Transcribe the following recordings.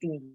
3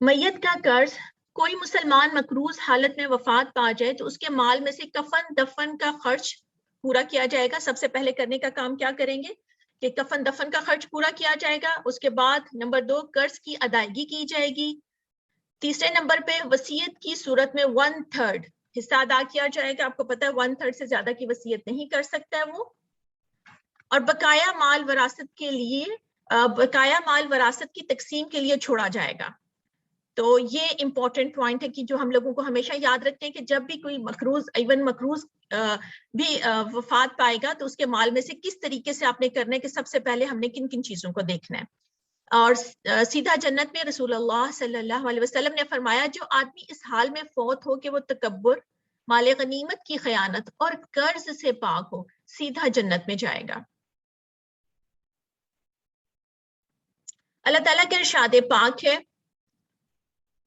میت کا قرض، کوئی مسلمان مقروض حالت میں وفات پا جائے تو اس کے مال میں سے کفن دفن کا خرچ پورا کیا جائے گا. سب سے پہلے کرنے کا کام کیا کریں گے کہ کفن دفن کا خرچ پورا کیا جائے گا. اس کے بعد نمبر 2 قرض کی ادائیگی کی جائے گی. تیسرے نمبر پہ وصیت کی صورت میں 1/3 حصہ ادا کیا جائے گا. آپ کو پتا ہے 1/3 سے زیادہ کی وصیت نہیں کر سکتا ہے وہ. اور بقایا مال وراثت کے لیے بقایا مال وراثت کی تقسیم کے لیے چھوڑا جائے گا. تو یہ امپورٹنٹ پوائنٹ ہے کہ جو ہم لوگوں کو ہمیشہ یاد رکھتے ہیں کہ جب بھی کوئی مقروض ایون مقروض بھی وفات پائے گا تو اس کے مال میں سے کس طریقے سے آپ نے کرنا ہے کہ سب سے پہلے ہم نے کن کن چیزوں کو دیکھنا ہے. اور سیدھا جنت میں رسول اللہ صلی اللہ علیہ وسلم نے فرمایا جو آدمی اس حال میں فوت ہو کہ وہ تکبر، مال غنیمت کی خیانت اور قرض سے پاک ہو، سیدھا جنت میں جائے گا. اللہ تعالیٰ کے ارشاد پاک ہے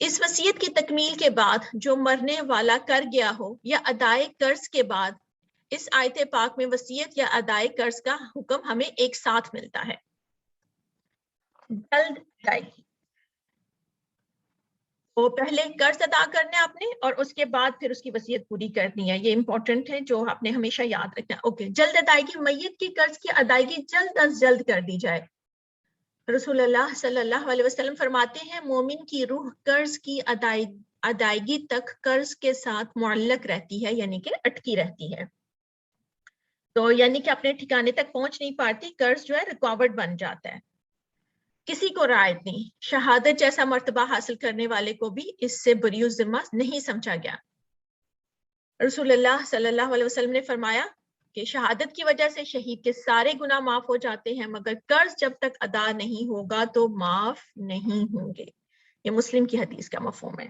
اس وصیت کی تکمیل کے بعد جو مرنے والا کر گیا ہو یا ادائے قرض کے بعد، اس آیت پاک میں وصیت یا ادائے قرض کا حکم ہمیں ایک ساتھ ملتا ہے. جلد ادائیگی، تو پہلے قرض ادا کرنا ہے آپ نے اور اس کے بعد پھر اس کی وصیت پوری کرنی ہے. یہ امپورٹنٹ ہے جو آپ نے ہمیشہ یاد رکھنا ہے. اوکے، جلد ادائیگی، میت کی قرض کی ادائیگی جلد از جلد کر دی جائے. رسول اللہ صلی اللہ علیہ وسلم فرماتے ہیں مومن کی روح قرض کی ادائیگی تک قرض کے ساتھ معلق رہتی ہے، یعنی کہ اٹکی رہتی ہے. تو یعنی کہ اپنے ٹھکانے تک پہنچ نہیں پاتی، قرض جو ہے رکاوٹ بن جاتا ہے. کسی کو رعایت نہیں. شہادت جیسا مرتبہ حاصل کرنے والے کو بھی اس سے بری ذمہ نہیں سمجھا گیا. رسول اللہ صلی اللہ علیہ وسلم نے فرمایا کہ شہادت کی وجہ سے شہید کے سارے گناہ معاف ہو جاتے ہیں مگر قرض جب تک ادا نہیں ہوگا تو معاف نہیں ہوں گے. یہ مسلم کی حدیث کا مفہوم ہے.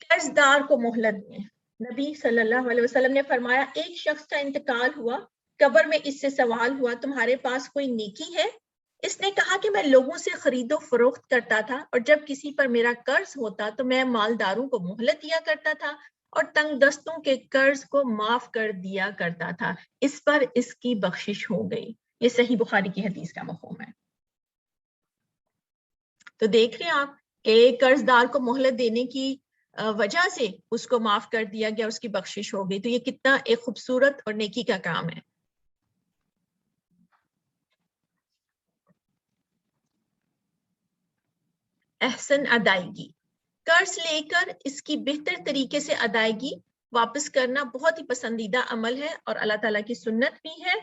قرض دار کو مہلت دیں. نبی صلی اللہ علیہ وسلم نے فرمایا ایک شخص کا انتقال ہوا، قبر میں اس سے سوال ہوا تمہارے پاس کوئی نیکی ہے؟ اس نے کہا کہ میں لوگوں سے خرید و فروخت کرتا تھا اور جب کسی پر میرا قرض ہوتا تو میں مالداروں کو مہلت دیا کرتا تھا اور تنگ دستوں کے قرض کو معاف کر دیا کرتا تھا، اس پر اس کی بخشش ہو گئی. یہ صحیح بخاری کی حدیث کا مفہوم ہے. تو دیکھ رہے ہیں آپ کہ قرض دار کو مہلت دینے کی وجہ سے اس کو معاف کر دیا گیا، اس کی بخشش ہو گئی. تو یہ کتنا ایک خوبصورت اور نیکی کا کام ہے. احسن ادائیگی، قرض لے کر اس کی بہتر طریقے سے ادائیگی واپس کرنا بہت ہی پسندیدہ عمل ہے اور اللہ تعالیٰ کی سنت بھی ہے.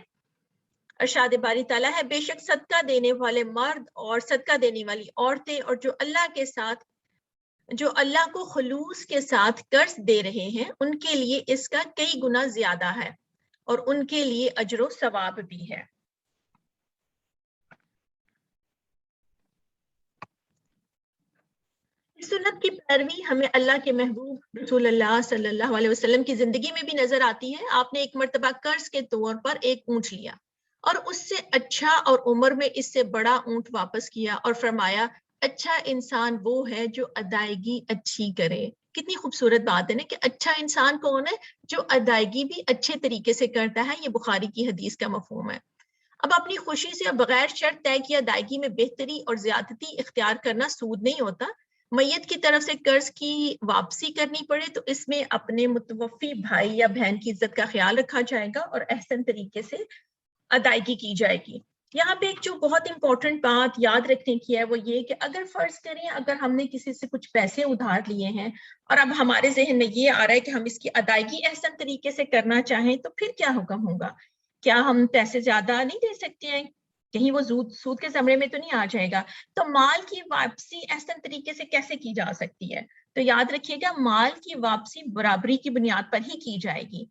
ارشاد باری تعالیٰ ہے بے شک صدقہ دینے والے مرد اور صدقہ دینے والی عورتیں اور جو اللہ کو خلوص کے ساتھ قرض دے رہے ہیں ان کے لیے اس کا کئی گنا زیادہ ہے اور ان کے لیے اجر و ثواب بھی ہے. سنت کی پیروی ہمیں اللہ کے محبوب رسول اللہ صلی اللہ علیہ وسلم کی زندگی میں بھی نظر آتی ہے. آپ نے ایک مرتبہ قرض کے طور پر ایک اونٹ لیا اور اس سے اچھا اور عمر میں اس سے بڑا اونٹ واپس کیا اور فرمایا اچھا انسان وہ ہے جو ادائیگی اچھی کرے. کتنی خوبصورت بات ہے نا کہ اچھا انسان کون ہے؟ جو ادائیگی بھی اچھے طریقے سے کرتا ہے. یہ بخاری کی حدیث کا مفہوم ہے. اب اپنی خوشی سے بغیر شرط طے کی ادائیگی میں بہتری اور زیادتی اختیار کرنا سود نہیں ہوتا. میت کی طرف سے قرض کی واپسی کرنی پڑے تو اس میں اپنے متوفی بھائی یا بہن کی عزت کا خیال رکھا جائے گا اور احسن طریقے سے ادائیگی کی جائے گی. یہاں پہ ایک جو بہت امپورٹنٹ بات یاد رکھنے کی ہے وہ یہ کہ اگر فرض کریں اگر ہم نے کسی سے کچھ پیسے ادھار لیے ہیں اور اب ہمارے ذہن میں یہ آ رہا ہے کہ ہم اس کی ادائیگی احسن طریقے سے کرنا چاہیں تو پھر کیا حکم ہوگا؟ کیا ہم پیسے زیادہ نہیں دے سکتے ہیں؟ کہیں وہ سود کے زمرے میں تو نہیں آ جائے گا؟ تو مال کی واپسی احسن طریقے سے کیسے کی جا سکتی ہے؟ تو یاد رکھیے گا مال کی واپسی برابری کی بنیاد پر ہی کی جائے گی.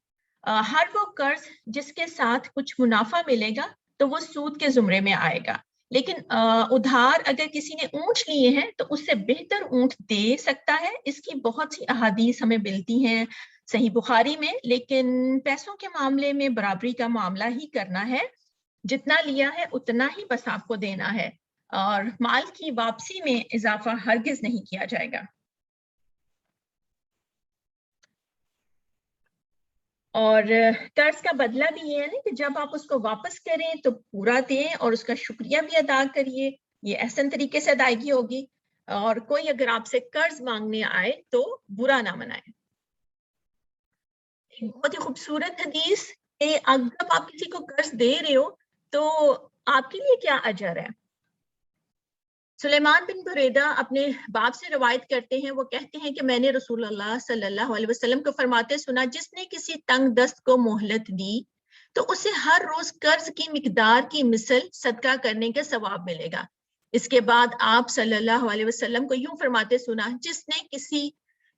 ہر وہ قرض جس کے ساتھ کچھ منافع ملے گا تو وہ سود کے زمرے میں آئے گا. لیکن ادھار اگر کسی نے اونٹ لیے ہیں تو اس سے بہتر اونٹ دے سکتا ہے. اس کی بہت سی احادیث ہمیں ملتی ہیں صحیح بخاری میں. لیکن پیسوں کے معاملے میں برابری کا معاملہ ہی کرنا ہے. جتنا لیا ہے اتنا ہی بس آپ کو دینا ہے اور مال کی واپسی میں اضافہ ہرگز نہیں کیا جائے گا. اور قرض کا بدلہ بھی یہ ہے نا کہ جب آپ اس کو واپس کریں تو پورا دیں اور اس کا شکریہ بھی ادا کریے. یہ احسن طریقے سے ادائیگی ہوگی. اور کوئی اگر آپ سے قرض مانگنے آئے تو برا نہ منائے. بہت ہی خوبصورت حدیث کہ اگر آپ کسی کو قرض دے رہے ہو تو آپ کے لیے کیا اجر ہے. سلیمان بن بریدہ اپنے باپ سے روایت کرتے ہیں, وہ کہتے ہیں کہ میں نے رسول اللہ صلی اللہ علیہ وسلم کو فرماتے سنا, جس نے کسی تنگ دست کو مہلت دی تو اسے ہر روز قرض کی مقدار کی مثل صدقہ کرنے کا ثواب ملے گا. اس کے بعد آپ صلی اللہ علیہ وسلم کو یوں فرماتے سنا,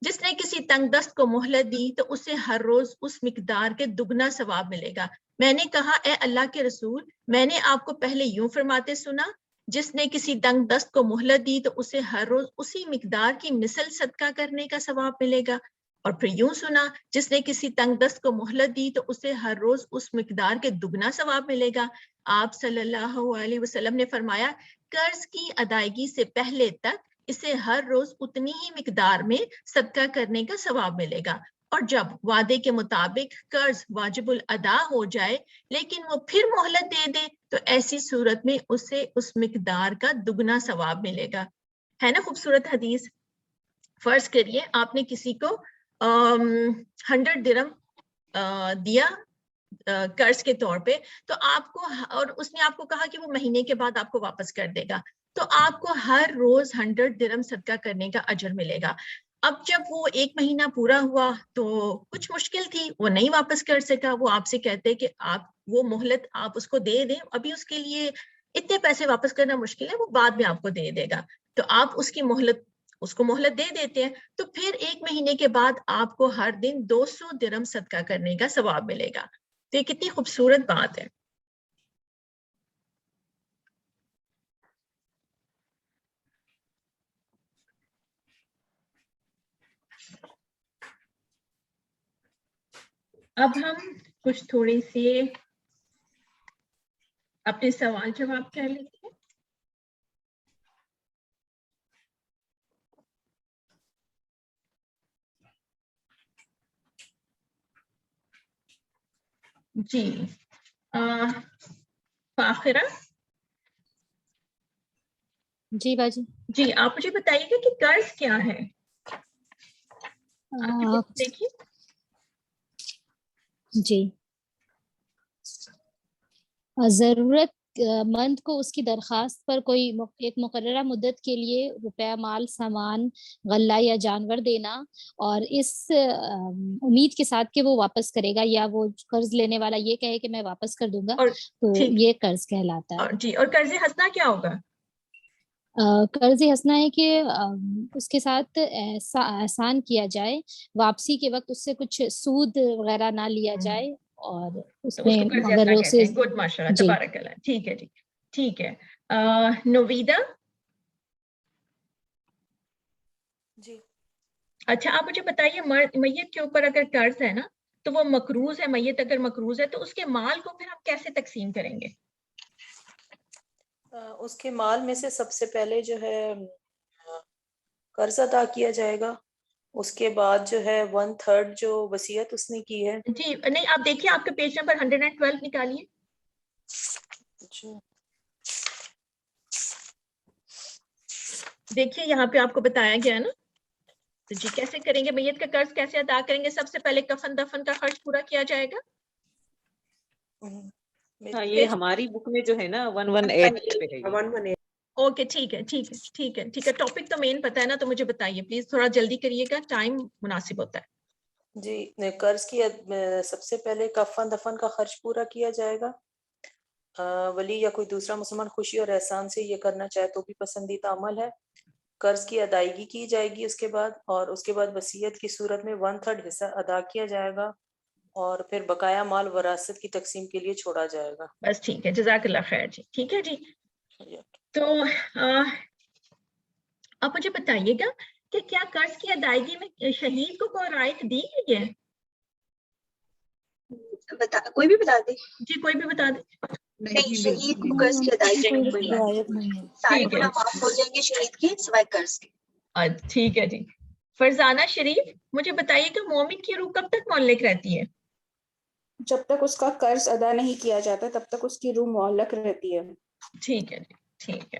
جس نے کسی تنگ دست کو مہلت دی تو اسے ہر روز اس مقدار کے دگنا ثواب ملے گا. میں نے کہا اے اللہ کے رسول, میں نے آپ کو پہلے یوں فرماتے سنا, جس نے کسی تنگ دست کو مہلت دی تو اسے ہر روز اسی مقدار کی مثل صدقہ کرنے کا ثواب ملے گا, اور پھر یوں سنا, جس نے کسی تنگ دست کو مہلت دی تو اسے ہر روز اس مقدار کے دگنا ثواب ملے گا. آپ صلی اللہ علیہ وسلم نے فرمایا, قرض کی ادائیگی سے پہلے تک اسے ہر روز اتنی ہی مقدار میں صدقہ کرنے کا ثواب ملے گا, اور جب وعدے کے مطابق قرض واجب الادا ہو جائے لیکن وہ پھر مہلت دے دے تو ایسی صورت میں اسے اس مقدار کا دگنا ثواب ملے گا. ہے نا خوبصورت حدیث. فرض کریے آپ نے کسی کو 100 درہم دیا قرض کے طور پہ, تو آپ کو, اور اس نے آپ کو کہا کہ وہ مہینے کے بعد آپ کو واپس کر دے گا, تو آپ کو ہر روز 100 درہم صدقہ کرنے کا اجر ملے گا. اب جب وہ 1 مہینہ پورا ہوا تو کچھ مشکل تھی, وہ نہیں واپس کر سکا, وہ آپ سے کہتے کہ آپ وہ مہلت آپ اس کو دے دیں, ابھی اس کے لیے اتنے پیسے واپس کرنا مشکل ہے, وہ بعد میں آپ کو دے دے گا. تو آپ اس کو مہلت دے دیتے ہیں, تو پھر 1 مہینے کے بعد آپ کو ہر دن 200 درہم صدقہ کرنے کا ثواب ملے گا. تو یہ کتنی خوبصورت بات ہے. اب ہم کچھ تھوڑی سی اپنے سوال جواب کر لیتے ہیں. جی فاخرہ, جی باجی. جی آپ مجھے بتائیے گا کہ قرض کیا ہے. دیکھیے جی, ضرورت مند کو اس کی درخواست پر کوئی ایک مقررہ مدت کے لیے روپیہ, مال, سامان, غلہ یا جانور دینا, اور اس امید کے ساتھ کہ وہ واپس کرے گا, یا وہ قرض لینے والا یہ کہے کہ میں واپس کر دوں گا, تو یہ قرض کہلاتا ہے. جی, اور قرض حسنہ کیا ہوگا؟ قرض حسنہ ہے کہ اس کے ساتھ احسان کیا جائے, واپسی کے وقت اس سے کچھ سود وغیرہ نہ لیا جائے, اور اس میں اگر اسے گڈ, ماشاءاللہ, تبارک اللہ. ٹھیک ہے جی, ٹھیک ہے. نویدہ جی, اچھا آپ مجھے بتائیے, میت کے اوپر اگر قرض ہے نا تو وہ مقروض ہے, میت اگر مقروض ہے تو اس کے مال کو پھر ہم کیسے تقسیم کریں گے؟ اس کے مال میں سے سب سے پہلے جو ہے قرض ادا کیا جائے گا, اس کے بعد جو ہے 1/3 جو وصیت اس نے کی ہے. جی نہیں, آپ دیکھیے آپ کے پیج نمبر 112 نکالیے. دیکھیے یہاں پہ آپ کو بتایا گیا ہے نا. تو جی کیسے کریں گے, میت کا قرض کیسے ادا کریں گے؟ سب سے پہلے کفن دفن کا خرچ پورا کیا جائے گا. یہ ہماری بک میں جو ہے نا 118 پہ ہے. اوکے, ٹھیک ہے, ٹھیک ہے, ٹھیک ہے, ٹھیک ہے. ٹاپک تو مین پتا ہے نا, تو مجھے بتائیے پلیز, تھوڑا جلدی کریے گا, ٹائم مناسب ہوتا ہے. جی, قرض کی سب سے پہلے کفن دفن کا خرچ پورا کیا جائے گا. ولی یا کوئی دوسرا مسلمان خوشی اور احسان سے یہ کرنا چاہے تو بھی پسندیدہ عمل ہے. قرض کی ادائیگی کی جائے گی اس کے بعد, اور اس کے بعد وصیت کی صورت میں 1/3 حصہ ادا کیا جائے گا, اور پھر بقایا مال وراثت کی تقسیم کے لیے چھوڑا جائے گا. بس ٹھیک ہے, جزاک اللہ خیر جی. ٹھیک ہے جی. تو آپ مجھے بتائیے گا کہ کیا قرض کی ادائیگی میں شہید کو کوئی رعایت دی گئی ہے؟ کوئی بھی بتا دے. جی کوئی بھی بتا دے. نہیں, شہید کو قرض کی ادائیگی میں کوئی رعایت نہیں ہے. سارے گناہ معاف ہو جائیں گے شہید کے سوائے قرض کے. ٹھیک ہے جی. فرزانہ شریف, مجھے بتائیے کہ مومن کی روح کب تک معلق رہتی ہے؟ جب تک اس کا قرض ادا نہیں کیا جاتا تب تک اس کی روح معلق رہتی ہے. ٹھیک ہے جی, ٹھیک ہے.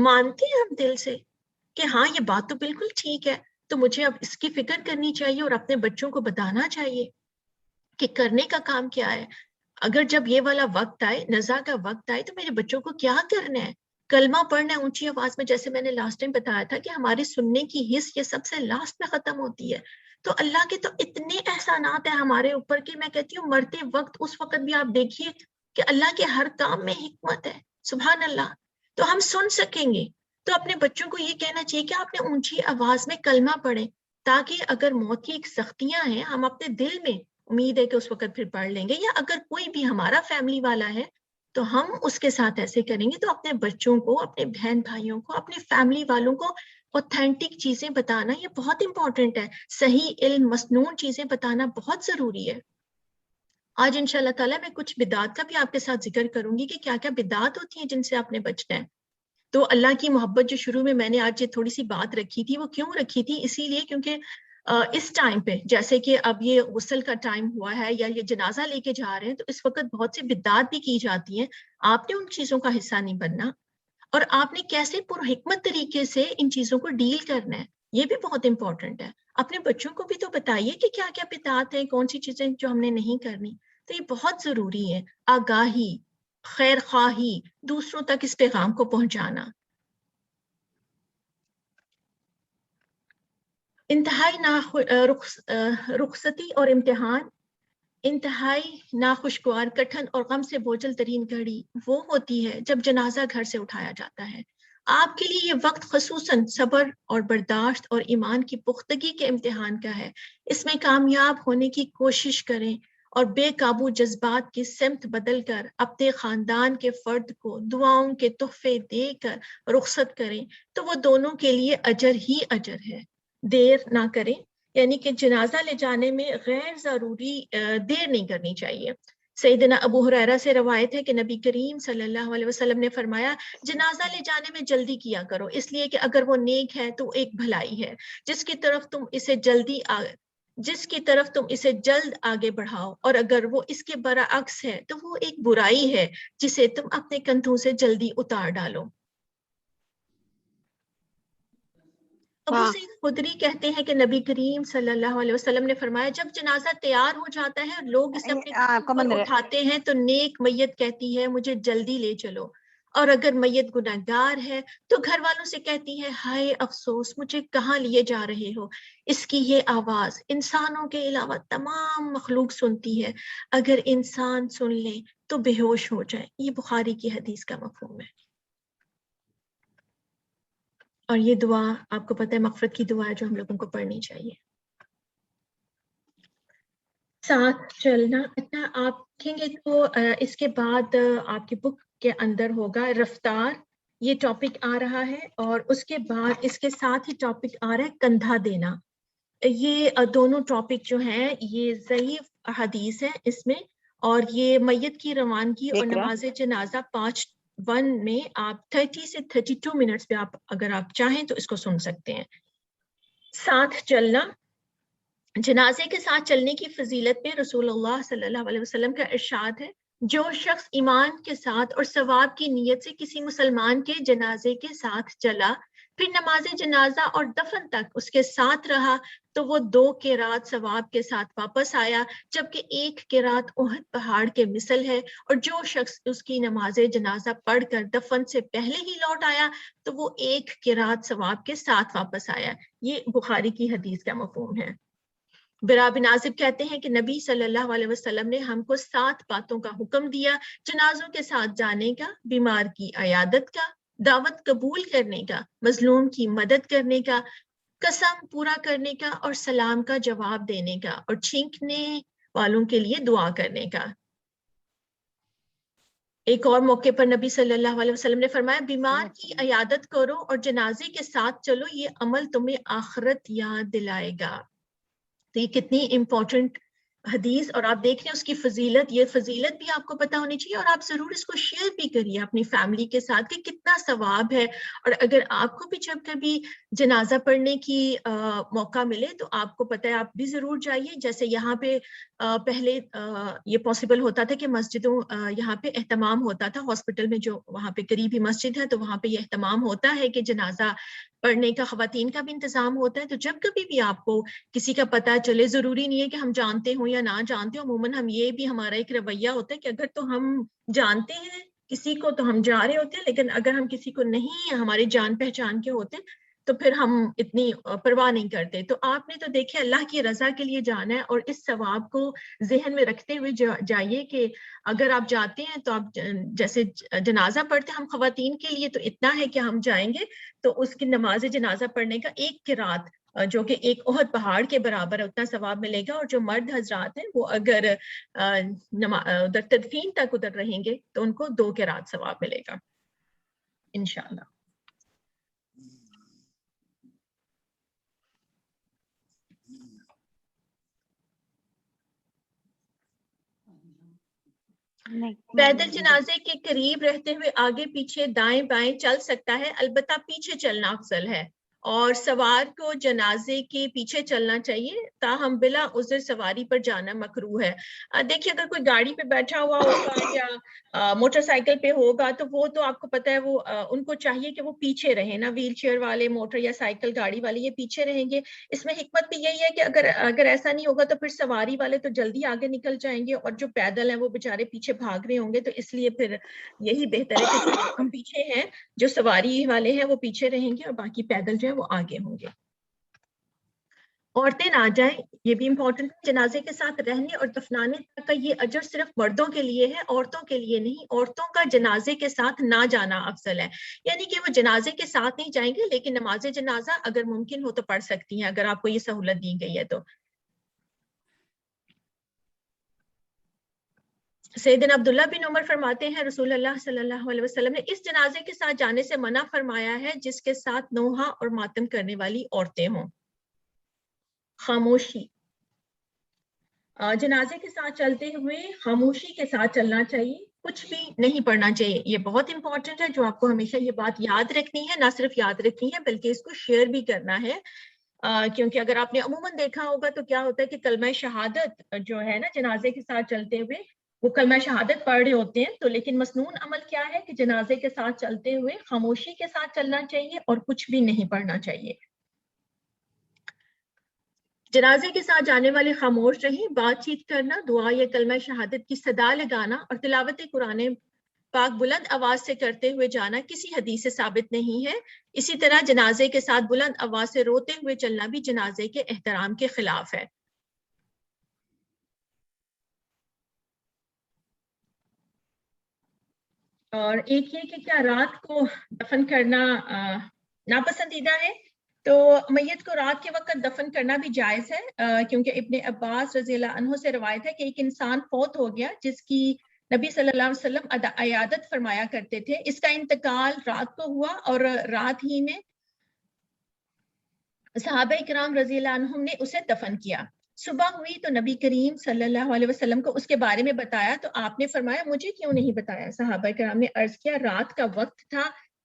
مانتے ہیں ہم دل سے کہ ہاں یہ بات تو بالکل ٹھیک ہے، تو مجھے اب اس کی فکر کرنی چاہیے اور اپنے بچوں کو بتانا چاہیے کہ کرنے کا کام کیا ہے. اگر جب یہ والا وقت آئے، نزا کا وقت آئے، تو میرے بچوں کو کیا کرنا ہے؟ کلمہ پڑھنا ہے اونچی آواز میں، جیسے میں نے لاسٹ ٹائم بتایا تھا کہ ہماری سننے کی حص یہ سب سے لاسٹ میں ختم ہوتی ہے. تو اللہ کے تو اتنے احسانات ہیں ہمارے اوپر کہ میں کہتی ہوں مرتے وقت اس وقت بھی آپ دیکھیے کہ اللہ کے ہر کام میں حکمت ہے. سبحان اللہ. تو ہم سن سکیں گے. تو اپنے بچوں کو یہ کہنا چاہیے کہ آپ نے اونچی آواز میں کلمہ پڑھیں، تاکہ اگر موت کی ایک سختیاں ہیں ہم اپنے دل میں امید ہے کہ اس وقت پھر پڑھ لیں گے، یا اگر کوئی بھی ہمارا فیملی والا ہے تو ہم اس کے ساتھ ایسے کریں گے. تو اپنے بچوں کو، اپنے بہن بھائیوں کو، اپنے فیملی والوں کو اوتھینٹک چیزیں بتانا یہ بہت امپورٹنٹ ہے. صحیح علم، مسنون چیزیں بتانا بہت ضروری ہے. آج انشاءاللہ تعالیٰ میں کچھ بدعات کا بھی آپ کے ساتھ ذکر کروں گی کہ کیا کیا بدعات ہوتی ہیں جن سے آپ نے بچنا ہے. تو اللہ کی محبت جو شروع میں نے آج یہ تھوڑی سی بات رکھی تھی، وہ کیوں رکھی تھی؟ اسی لیے کیونکہ اس ٹائم پہ جیسے کہ اب یہ غسل کا ٹائم ہوا ہے یا یہ جنازہ لے کے جا رہے ہیں، تو اس وقت بہت سی بدعات بھی کی جاتی ہیں. آپ نے ان چیزوں کا حصہ نہیں بننا، اور آپ نے کیسے پر حکمت طریقے سے ان چیزوں کو ڈیل کرنا ہے یہ بھی بہت امپورٹنٹ ہے. اپنے بچوں کو بھی تو بتائیے کہ کیا کیا بدعات ہیں، کون سی چیزیں جو ہم نے نہیں کرنی. تو یہ بہت ضروری ہے، آگاہی، خیر خواہی، دوسروں تک اس پیغام کو پہنچانا. انتہائی رخصتی اور امتحان، انتہائی ناخوشگوار، کٹھن اور غم سے بوجھل ترین گھڑی وہ ہوتی ہے جب جنازہ گھر سے اٹھایا جاتا ہے. آپ کے لیے یہ وقت خصوصاً صبر اور برداشت اور ایمان کی پختگی کے امتحان کا ہے. اس میں کامیاب ہونے کی کوشش کریں اور بے قابو جذبات کی سمت بدل کر اپنے خاندان کے فرد کو دعاؤں کے تحفے دے کر رخصت کریں، تو وہ دونوں کے لیے اجر ہی اجر ہے. دیر نہ کریں، یعنی کہ جنازہ لے جانے میں غیر ضروری دیر نہیں کرنی چاہیے. سیدنا ابو ہریرہ سے روایت ہے کہ نبی کریم صلی اللہ علیہ وسلم نے فرمایا، جنازہ لے جانے میں جلدی کیا کرو، اس لیے کہ اگر وہ نیک ہے تو ایک بھلائی ہے، جس کی طرف تم اسے جلد آگے بڑھاؤ، اور اگر وہ اس کے برعکس ہے تو وہ ایک برائی ہے جسے تم اپنے کندھوں سے جلدی اتار ڈالو. ابو سعید خدری کہتے ہیں کہ نبی کریم صلی اللہ علیہ وسلم نے فرمایا، جب جنازہ تیار ہو جاتا ہے اور لوگ اسے اپنے کندھوں پر اٹھاتے ہیں تو نیک میت کہتی ہے مجھے جلدی لے چلو، اور اگر میت گناہگار ہے تو گھر والوں سے کہتی ہے ہائے افسوس مجھے کہاں لیے جا رہے ہو. اس کی یہ آواز انسانوں کے علاوہ تمام مخلوق سنتی ہے، اگر انسان سن لے تو بے ہوش ہو جائے. یہ بخاری کی حدیث کا مفہوم ہے. اور یہ دعا آپ کو پتہ ہے مغفرت کی دعا ہے جو ہم لوگوں کو پڑھنی چاہیے. ساتھ چلنا. اچھا آپ دیکھیں گے تو اس کے بعد آپ کی بک کے اندر ہوگا رفتار، یہ ٹاپک آ رہا ہے، اور اس کے بعد اس کے ساتھ ہی ٹاپک آ رہا ہے کندھا دینا. یہ دونوں ٹاپک جو ہیں یہ ضعیف حدیث ہے اس میں، اور یہ میت کی روانگی اور نماز جنازہ 5:1 میں آپ 30 سے 32 منٹس پہ آپ اگر آپ چاہیں تو اس کو سن سکتے ہیں. ساتھ چلنا. جنازے کے ساتھ چلنے کی فضیلت میں رسول اللہ صلی اللہ علیہ وسلم کا ارشاد ہے، جو شخص ایمان کے ساتھ اور ثواب کی نیت سے کسی مسلمان کے جنازے کے ساتھ چلا، پھر نماز جنازہ اور دفن تک اس کے ساتھ رہا، تو وہ 2 قرات ثواب کے ساتھ واپس آیا، جبکہ 1 قرات احد پہاڑ کے مثل ہے. اور جو شخص اس کی نماز جنازہ پڑھ کر دفن سے پہلے ہی لوٹ آیا تو وہ 1 قرات ثواب کے ساتھ واپس آیا. یہ بخاری کی حدیث کا مفہوم ہے. برا بن عازب کہتے ہیں کہ نبی صلی اللہ علیہ وسلم نے ہم کو 7 باتوں کا حکم دیا: جنازوں کے ساتھ جانے کا، بیمار کی عیادت کا، دعوت قبول کرنے کا، مظلوم کی مدد کرنے کا، قسم پورا کرنے کا اور سلام کا جواب دینے کا، اور چھینکنے والوں کے لیے دعا کرنے کا. ایک اور موقع پر نبی صلی اللہ علیہ وسلم نے فرمایا، بیمار کی عیادت کرو اور جنازے کے ساتھ چلو، یہ عمل تمہیں آخرت یاد دلائے گا. تو یہ کتنی امپورٹنٹ حدیث اور آپ دیکھ رہے ہیں اس کی فضیلت، یہ فضیلت بھی آپ کو پتہ ہونی چاہیے اور آپ ضرور اس کو شیئر بھی کریے اپنی فیملی کے ساتھ کہ کتنا ثواب ہے. اور اگر آپ کو بھی جب کبھی جنازہ پڑھنے کی موقع ملے تو آپ کو پتہ ہے آپ بھی ضرور جائیے. جیسے یہاں پہ پہلے یہ پاسبل ہوتا تھا کہ مسجدوں یہاں پہ اہتمام ہوتا تھا، ہاسپٹل میں جو وہاں پہ قریبی مسجد ہے تو وہاں پہ یہ اہتمام ہوتا ہے کہ جنازہ پڑھنے کا خواتین کا بھی انتظام ہوتا ہے. تو جب کبھی بھی آپ کو کسی کا پتہ چلے، ضروری نہیں ہے کہ ہم جانتے ہوں یا نہ جانتے ہوں، عموماً ہم یہ بھی ہمارا ایک رویہ ہوتا ہے کہ اگر تو ہم جانتے ہیں کسی کو تو ہم جا رہے ہوتے ہیں، لیکن اگر ہم کسی کو نہیں ہماری جان پہچان کے ہوتے تو پھر ہم اتنی پرواہ نہیں کرتے. تو آپ نے تو دیکھے اللہ کی رضا کے لیے جانا ہے اور اس ثواب کو ذہن میں رکھتے ہوئے جائیے کہ اگر آپ جاتے ہیں تو آپ جیسے جنازہ پڑھتے ہم خواتین کے لیے تو اتنا ہے کہ ہم جائیں گے تو اس کی نماز جنازہ پڑھنے کا ایک قرات جو کہ ایک احد پہاڑ کے برابر ہے اتنا ثواب ملے گا. اور جو مرد حضرات ہیں وہ اگر ادھر تدفین تک ادھر رہیں گے تو ان کو 2 قرات ثواب ملے گا انشاءاللہ. پیدل جنازے کے قریب رہتے ہوئے آگے پیچھے دائیں بائیں چل سکتا ہے، البتہ پیچھے چلنا افضل ہے اور سوار کو جنازے کے پیچھے چلنا چاہیے، تاہم بلا عذر سواری پر جانا مکروہ ہے. دیکھیے اگر کوئی گاڑی پہ بیٹھا ہوا ہوگا یا موٹر سائیکل پہ ہوگا تو وہ تو آپ کو پتہ ہے وہ ان کو چاہیے کہ وہ پیچھے رہیں نا، ویل چیئر والے موٹر یا سائیکل گاڑی والے یہ پیچھے رہیں گے. اس میں حکمت بھی یہی ہے کہ اگر ایسا نہیں ہوگا تو پھر سواری والے تو جلدی آگے نکل جائیں گے اور جو پیدل ہیں وہ بےچارے پیچھے بھاگ رہے ہوں گے. تو اس لیے پھر یہی بہتر ہے کہ ہم پیچھے ہیں، جو سواری والے ہیں وہ پیچھے رہیں گے اور باقی پیدل جو ہے وہ آگے ہوں گے. عورتیں نہ جائیں، یہ بھی امپورٹنٹ ہے. جنازے کے ساتھ رہنے اور دفنانے تک کا یہ اجر صرف مردوں کے لیے ہے، عورتوں کے لیے نہیں. عورتوں کا جنازے کے ساتھ نہ جانا افضل ہے، یعنی کہ وہ جنازے کے ساتھ نہیں جائیں گے لیکن نماز جنازہ اگر ممکن ہو تو پڑھ سکتی ہیں اگر آپ کو یہ سہولت دی گئی ہے تو. سیدنا عبداللہ بن عمر فرماتے ہیں رسول اللہ صلی اللہ علیہ وسلم نے اس جنازے کے ساتھ جانے سے منع فرمایا ہے جس کے ساتھ نوحہ اور ماتم کرنے والی عورتیں ہوں. خاموشی، جنازے کے ساتھ چلتے ہوئے خاموشی کے ساتھ چلنا چاہیے، کچھ بھی نہیں پڑھنا چاہیے. یہ بہت امپورٹنٹ ہے جو آپ کو ہمیشہ یہ بات یاد رکھنی ہے، نہ صرف یاد رکھنی ہے بلکہ اس کو شیئر بھی کرنا ہے. کیونکہ اگر آپ نے عموماً دیکھا ہوگا تو کیا ہوتا ہے کہ کلمہ شہادت جو ہے نا جنازے کے ساتھ چلتے ہوئے وہ کلمہ شہادت پڑھ رہے ہوتے ہیں تو لیکن مسنون عمل کیا ہے کہ جنازے کے ساتھ چلتے ہوئے خاموشی کے ساتھ چلنا چاہیے اور کچھ بھی نہیں پڑھنا چاہیے. جنازے کے ساتھ جانے والے خاموش رہیں، بات چیت کرنا، دعا یا کلمہ شہادت کی صدا لگانا اور تلاوت قرآن پاک بلند آواز سے کرتے ہوئے جانا کسی حدیث سے ثابت نہیں ہے. اسی طرح جنازے کے ساتھ بلند آواز سے روتے ہوئے چلنا بھی جنازے کے احترام کے خلاف ہے. اور ایک یہ کہ کیا رات کو دفن کرنا ناپسندیدہ ہے؟ تو میت کو رات کے وقت دفن کرنا بھی جائز ہے کیونکہ ابن عباس رضی اللہ عنہ سے روایت ہے کہ ایک انسان فوت ہو گیا جس کی نبی صلی اللہ علیہ وسلم عیادت فرمایا کرتے تھے. اس کا انتقال رات کو ہوا اور رات ہی میں صحابہ کرام رضی اللہ عنہم نے اسے دفن کیا. صبح ہوئی تو نبی کریم صلی اللہ علیہ وسلم کو اس کے بارے میں بتایا تو آپ نے فرمایا مجھے کیوں نہیں بتایا؟ صحابہ کرام نے عرض کیا رات کا وقت تھا،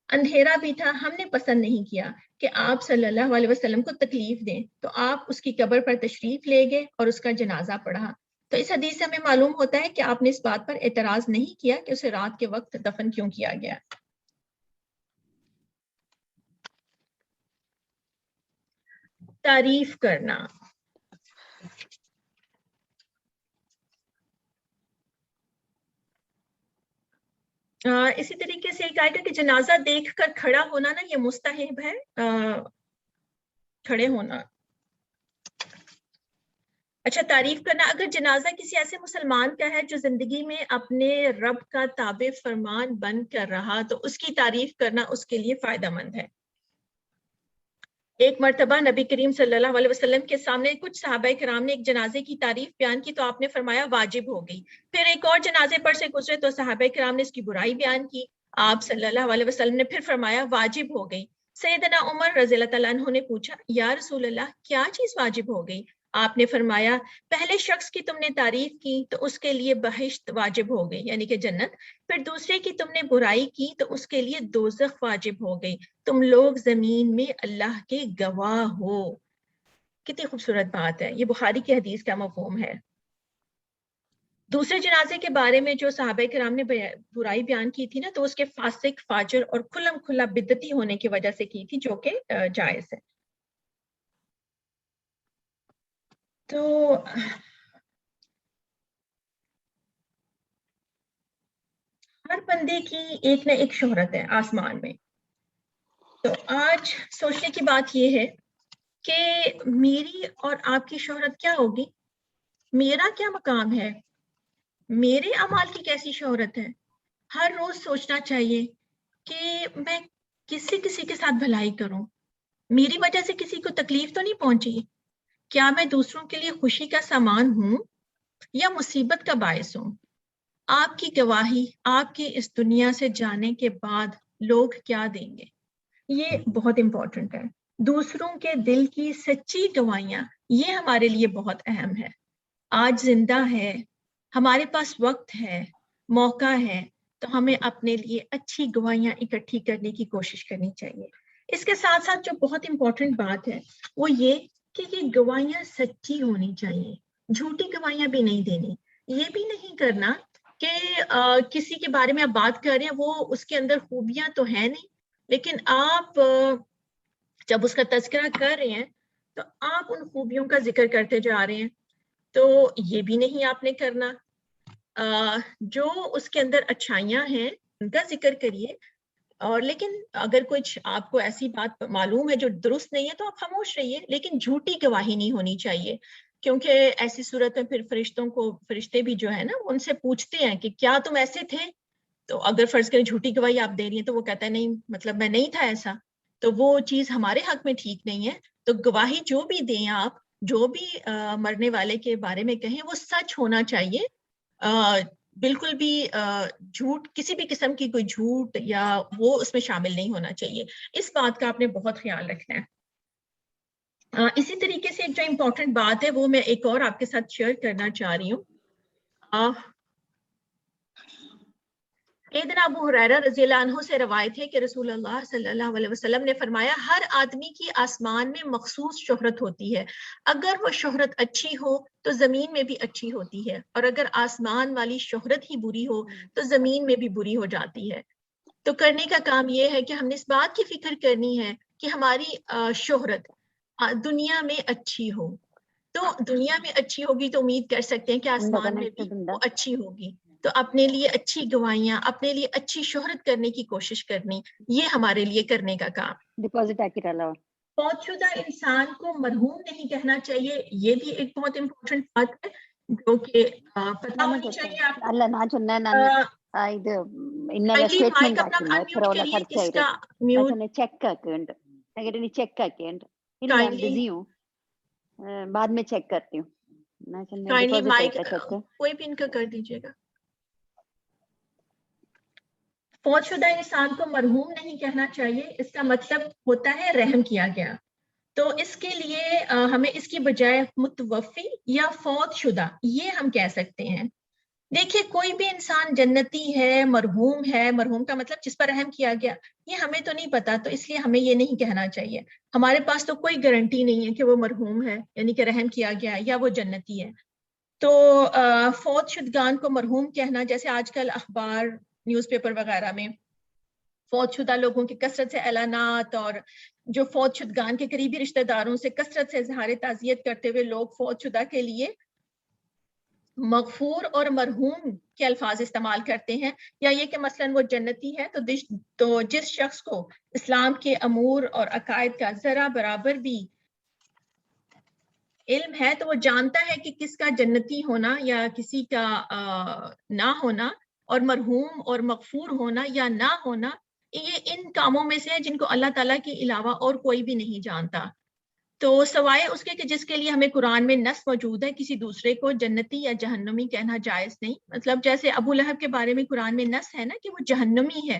اندھیرا بھی تھا، ہم نے پسند نہیں کیا کہ آپ صلی اللہ علیہ وسلم کو تکلیف دیں تو آپ اس کی قبر پر تشریف لے گئے اور اس کا جنازہ پڑھا. تو اس حدیث سے ہمیں معلوم ہوتا ہے کہ آپ نے اس بات پر اعتراض نہیں کیا کہ اسے رات کے وقت دفن کیوں کیا گیا. تعریف کرنا، اسی طریقے سے ایک آئے گا کہ جنازہ دیکھ کر کھڑا ہونا نا یہ مستحب ہے، کھڑے ہونا. اچھا، تعریف کرنا، اگر جنازہ کسی ایسے مسلمان کا ہے جو زندگی میں اپنے رب کا تابع فرمان بن کر رہا تو اس کی تعریف کرنا اس کے لیے فائدہ مند ہے. ایک مرتبہ نبی کریم صلی اللہ علیہ وسلم کے سامنے کچھ صحابہ کرام نے ایک جنازے کی تعریف بیان کی تو آپ نے فرمایا واجب ہو گئی. پھر ایک اور جنازے پر سے گزرے تو صحابہ کرام نے اس کی برائی بیان کی، آپ صلی اللہ علیہ وسلم نے پھر فرمایا واجب ہو گئی. سیدنا عمر رضی اللہ تعالیٰ عنہ نے پوچھا یا رسول اللہ کیا چیز واجب ہو گئی؟ آپ نے فرمایا پہلے شخص کی تم نے تعریف کی تو اس کے لیے بہشت واجب ہو گئی یعنی کہ جنت، پھر دوسرے کی تم نے برائی کی تو اس کے لیے دوزخ واجب ہو گئی، تم لوگ زمین میں اللہ کے گواہ ہو۔ کتنی خوبصورت بات ہے، یہ بخاری کی حدیث کا مفہوم ہے۔ دوسرے جنازے کے بارے میں جو صحابہ کرام نے برائی بیان کی تھی نا، تو اس کے فاسق، فاجر اور کھلم کھلا بدعتی ہونے کی وجہ سے کی تھی، جو کہ جائز ہے۔ تو ہر بندے کی ایک نہ ایک شہرت ہے آسمان میں۔ تو آج سوچنے کی بات یہ ہے کہ میری اور آپ کی شہرت کیا ہوگی، میرا کیا مقام ہے، میرے اعمال کی کیسی شہرت ہے۔ ہر روز سوچنا چاہیے کہ میں کسی کے ساتھ بھلائی کروں، میری وجہ سے کسی کو تکلیف تو نہیں پہنچی، کیا میں دوسروں کے لیے خوشی کا سامان ہوں یا مصیبت کا باعث ہوں۔ آپ کی گواہی آپ کی اس دنیا سے جانے کے بعد لوگ کیا دیں گے، یہ بہت امپورٹنٹ ہے۔ دوسروں کے دل کی سچی گواہیاں یہ ہمارے لیے بہت اہم ہے۔ آج زندہ ہے، ہمارے پاس وقت ہے، موقع ہے، تو ہمیں اپنے لیے اچھی گواہیاں اکٹھی کرنے کی کوشش کرنی چاہیے۔ اس کے ساتھ ساتھ جو بہت امپورٹنٹ بات ہے وہ یہ کہ یہ گواہیاں سچی ہونی چاہیے، جھوٹی گواہیاں بھی نہیں دینی۔ یہ بھی نہیں کرنا کہ کسی کے بارے میں آپ بات کر رہے ہیں، وہ اس کے اندر خوبیاں تو ہیں نہیں، لیکن آپ جب اس کا تذکرہ کر رہے ہیں تو آپ ان خوبیوں کا ذکر کرتے جا رہے ہیں، تو یہ بھی نہیں آپ نے کرنا۔ جو اس کے اندر اچھائیاں ہیں ان کا ذکر کریے، اور لیکن اگر کچھ آپ کو ایسی بات معلوم ہے جو درست نہیں ہے تو آپ خاموش رہیے، لیکن جھوٹی گواہی نہیں ہونی چاہیے، کیونکہ ایسی صورت میں پھر فرشتے بھی جو ہے نا ان سے پوچھتے ہیں کہ کیا تم ایسے تھے، تو اگر فرض کریں جھوٹی گواہی آپ دے رہی ہیں تو وہ کہتا ہے نہیں، مطلب میں نہیں تھا ایسا، تو وہ چیز ہمارے حق میں ٹھیک نہیں ہے۔ تو گواہی جو بھی دیں آپ، جو بھی مرنے والے کے بارے میں کہیں، وہ سچ ہونا چاہیے، بالکل بھی جھوٹ، کسی بھی قسم کی کوئی جھوٹ یا وہ اس میں شامل نہیں ہونا چاہیے۔ اس بات کا آپ نے بہت خیال رکھنا ہے۔ اسی طریقے سے ایک جو امپورٹنٹ بات ہے وہ میں ایک اور آپ کے ساتھ شیئر کرنا چاہ رہی ہوں۔ سیدنا ابو ہریرہ رضی اللہ عنہ سے روایت ہے کہ رسول اللہ صلی اللہ علیہ وسلم نے فرمایا ہر آدمی کی آسمان میں مخصوص شہرت ہوتی ہے، اگر وہ شہرت اچھی ہو تو زمین میں بھی اچھی ہوتی ہے، اور اگر آسمان والی شہرت ہی بری ہو تو زمین میں بھی بری ہو جاتی ہے۔ تو کرنے کا کام یہ ہے کہ ہم نے اس بات کی فکر کرنی ہے کہ ہماری شہرت دنیا میں اچھی ہو، تو دنیا میں اچھی ہوگی تو امید کر سکتے ہیں کہ آسمان میں بھی وہ اچھی ہوگی۔ تو اپنے لیے اچھی گواہیاں، اپنے لیے اچھی شہرت کرنے کی کوشش کرنی، یہ ہمارے لیے کرنے کا کام۔ فوت شدہ انسان کو مرحوم نہیں کہنا چاہیے، یہ بھی ایک بہت امپورٹنٹ بات ہے جو کہ پتہ ہونی چاہیے آپ کو۔ مائک اپنا انمیوٹ کریے، کس کا میوٹ؟ بعد میں چیک کرتی ہوں، کائنڈلی مائک کوئی بھی ان کا کر دیجیے گا۔ فوت شدہ انسان کو مرحوم نہیں کہنا چاہیے، اس کا مطلب ہوتا ہے رحم کیا گیا، تو اس کے لیے ہمیں اس کی بجائے متوفی یا فوت شدہ یہ ہم کہہ سکتے ہیں۔ دیکھیے کوئی بھی انسان جنتی ہے، مرحوم کا مطلب جس پر رحم کیا گیا، یہ ہمیں تو نہیں پتا، تو اس لیے ہمیں یہ نہیں کہنا چاہیے۔ ہمارے پاس تو کوئی گارنٹی نہیں ہے کہ وہ مرحوم ہے، یعنی کہ رحم کیا گیا یا وہ جنتی ہے۔ تو فوت شدگان کو مرحوم کہنا، جیسے آج کل اخبار، نیوز پیپر وغیرہ میں فوت شدہ لوگوں کی کثرت سے اعلانات، اور جو فوت شدگان کے قریبی رشتہ داروں سے کثرت سے اظہار تعزیت کرتے ہوئے لوگ فوت شدہ کے لیے مغفور اور مرحوم کے الفاظ استعمال کرتے ہیں، یا یہ کہ مثلاً وہ جنتی ہے تو جس شخص کو اسلام کے امور اور عقائد کا ذرا برابر بھی علم ہے تو وہ جانتا ہے کہ کس کا جنتی ہونا یا کسی کا نہ ہونا، اور مرحوم اور مغفور ہونا یا نہ ہونا، یہ ان کاموں میں سے ہے جن کو اللہ تعالیٰ کے علاوہ اور کوئی بھی نہیں جانتا۔ تو سوائے اس کے کہ جس کے لیے ہمیں قرآن میں نص موجود ہے، کسی دوسرے کو جنتی یا جہنمی کہنا جائز نہیں۔ مطلب جیسے ابو لہب کے بارے میں قرآن میں نص ہے نا کہ وہ جہنمی ہے،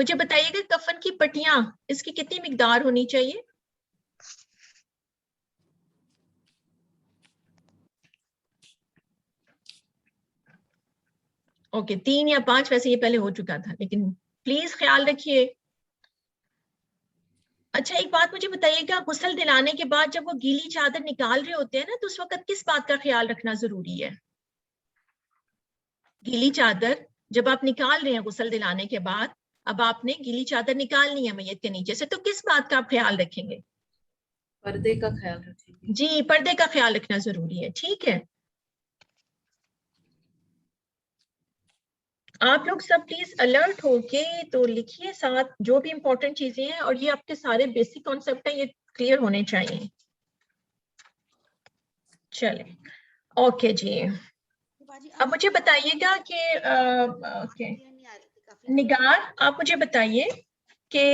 مجھے بتائیے گا کفن کی پٹیاں اس کی کتنی مقدار ہونی چاہیے؟ اوکے 3 یا 5، ویسے یہ پہلے ہو چکا تھا لیکن پلیز خیال رکھیے. اچھا ایک بات مجھے بتائیے گا، غسل دلانے کے بعد جب وہ گیلی چادر نکال رہے ہوتے ہیں نا، تو اس وقت کس بات کا خیال رکھنا ضروری ہے؟ گیلی چادر جب آپ نکال رہے ہیں غسل دلانے کے بعد، اب آپ نے گیلی چادر نکالنی ہے میت کے نیچے سے، تو کس بات کا آپ خیال رکھیں گے؟ پردے کا خیال رکھیں گے. جی پردے کا خیال رکھنا ضروری ہے. ٹھیک ہے، آپ لوگ سب پلیز الرٹ ہو کے تو لکھیے ساتھ جو بھی امپورٹنٹ چیزیں ہیں، اور یہ آپ کے سارے بیسک کانسیپٹ ہیں، یہ کلیئر ہونے چاہیے. چلیں اوکے جی. اب مجھے بتائیے گا کہ نگار آپ مجھے بتائیے کہ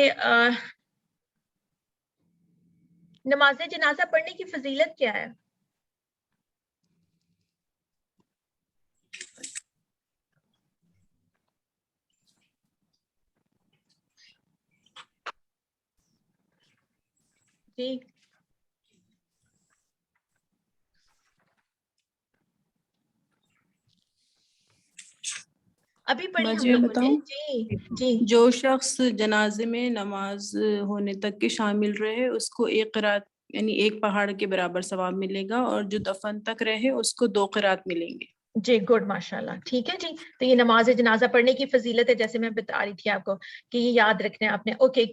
نماز جنازہ پڑھنے کی فضیلت کیا ہے؟ جی ابھی پڑھی ہم میں لوگوں نے. بتاؤں؟ جی جی جو شخص جنازے میں نماز ہونے تک کے شامل رہے اس کو ایک قرات یعنی ایک پہاڑ کے برابر ثواب ملے گا، اور جو دفن تک رہے اس کو 2 قرات ملیں گے. جی گڈ ماشاء اللہ. ٹھیک ہے جی، تو یہ نماز جنازہ پڑھنے کی فضیلت ہے، جیسے میں بتا رہی تھی آپ کو کہ یہ یاد رکھنا ہے آپ نے. اوکے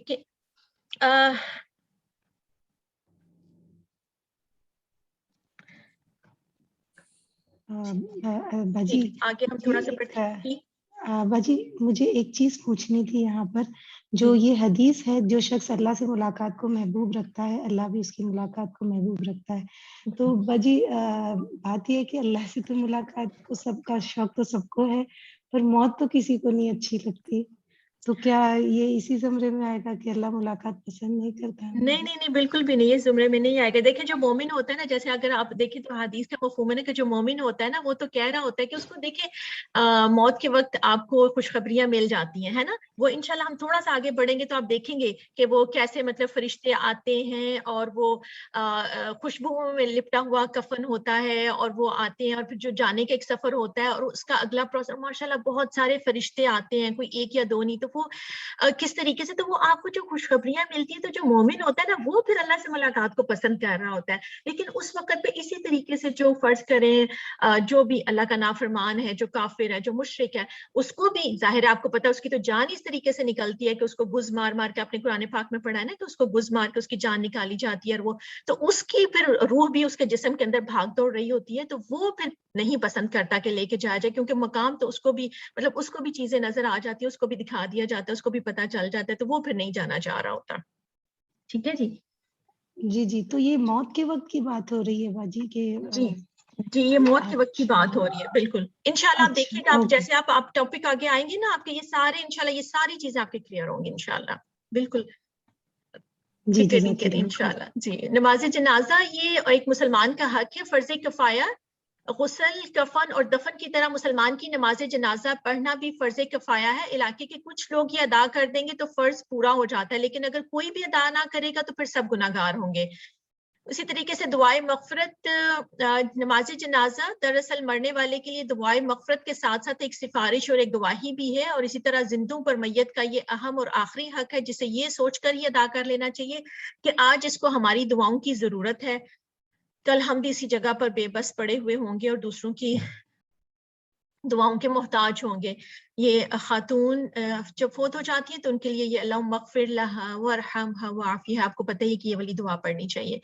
باجی آگے ہم تھوڑا سا پڑھتے ہیں. باجی مجھے ایک چیز پوچھنی تھی یہاں پر، جو یہ حدیث ہے جو شخص اللہ سے ملاقات کو محبوب رکھتا ہے اللہ بھی اس کی ملاقات کو محبوب رکھتا ہے. تو باجی بات یہ ہے کہ اللہ سے تو ملاقات کو سب کا شوق تو سب کو ہے، پر موت تو کسی کو نہیں اچھی لگتی. تو کیا یہ اسی زمرے میں آئے گا کہ اللہ ملاقات پسند نہیں کرتا؟ نہیں بالکل بھی نہیں، یہ زمرے میں نہیں آئے گا. دیکھیں جو مومن ہوتا ہے نا، جیسے اگر آپ دیکھیں تو حدیث کا مفہوم ہے نا کہ جو مومن ہوتا ہے نا، وہ تو کہہ رہا ہوتا ہے کہ اس کو دیکھیں موت کے وقت آپ کو خوشخبریاں مل جاتی ہیں، ہے نا. وہ انشاءاللہ ہم تھوڑا سا آگے بڑھیں گے تو آپ دیکھیں گے کہ وہ کیسے مطلب فرشتے آتے ہیں اور وہ خوشبو میں لپٹا ہوا کفن ہوتا ہے، اور وہ آتے ہیں، اور پھر جو جانے کا ایک سفر ہوتا ہے اور اس کا اگلا پروسیس، ماشاءاللہ بہت سارے فرشتے آتے ہیں، کوئی ایک یا دو نہیں. تو وہ کس طریقے سے، تو وہ آپ کو جو خوشخبریاں ملتی ہیں، تو جو مومن ہوتا ہے نا وہ پھر اللہ سے ملاقات کو پسند کر رہا ہوتا ہے. لیکن اس وقت پہ اسی طریقے سے جو فرض کریں جو بھی اللہ کا نافرمان ہے، جو کافر ہے، جو مشرک ہے، اس کو بھی ظاہر ہے آپ کو پتا ہے اس کی تو جان اس طریقے سے نکلتی ہے کہ اس کو گز مار مار کے، آپ نے قرآن پاک میں پڑھا ہے نا کہ اس کو گز مار کے اس کی جان نکالی جاتی ہے، اور وہ تو اس کی پھر روح بھی اس کے جسم کے اندر بھاگ دوڑ رہی ہوتی ہے. تو وہ پھر نہیں پسند کرتا کہ لے کے جایا جائے، کیونکہ مقام تو اس کو بھی مطلب اس کو بھی چیزیں نظر آ جاتی ہے، اس کو بھی دکھا دیا جاتا ہے، اس کو بھی پتا چل جاتا ہے، تو وہ پھر نہیں جانا چاہ رہا ہوتا. ٹھیک ہے جی جی تو یہ موت کے وقت کی بات ہو رہی ہے باجی کہ جی یہ موت کے وقت کی بات ہو رہی ہے. بالکل انشاءاللہ آپ دیکھیے گا، آپ جیسے آپ ٹاپک آگے آئیں گے نا، آپ کے یہ سارے انشاءاللہ یہ ساری چیزیں آپ کے کلیئر ہوں گی انشاءاللہ. بالکل فکر نہیں کریں انشاءاللہ. جی نماز جنازہ یہ ایک مسلمان کا حق ہے، فرض کفایہ. غسل، کفن اور دفن کی طرح مسلمان کی نماز جنازہ پڑھنا بھی فرض کفایہ ہے. علاقے کے کچھ لوگ یہ ادا کر دیں گے تو فرض پورا ہو جاتا ہے، لیکن اگر کوئی بھی ادا نہ کرے گا تو پھر سب گناہگار ہوں گے. اسی طریقے سے دعائے مغفرت، نماز جنازہ دراصل مرنے والے کے لیے دعائے مغفرت کے ساتھ ساتھ ایک سفارش اور ایک گواہی بھی ہے. اور اسی طرح زندوں پر میت کا یہ اہم اور آخری حق ہے، جسے یہ سوچ کر ہی ادا کر لینا چاہیے کہ آج اس کو ہماری دعاؤں کی ضرورت ہے، کل ہم بھی اسی جگہ پر بے بس پڑے ہوئے ہوں گے اور دوسروں کی دعاؤں کے محتاج ہوں گے. یہ خاتون جب فوت ہو جاتی ہے تو ان کے لیے یہ اللہم اغفر لہا وارحمھا وعافیھا، آپ کو پتہ ہی کہ یہ والی دعا پڑھنی چاہیے.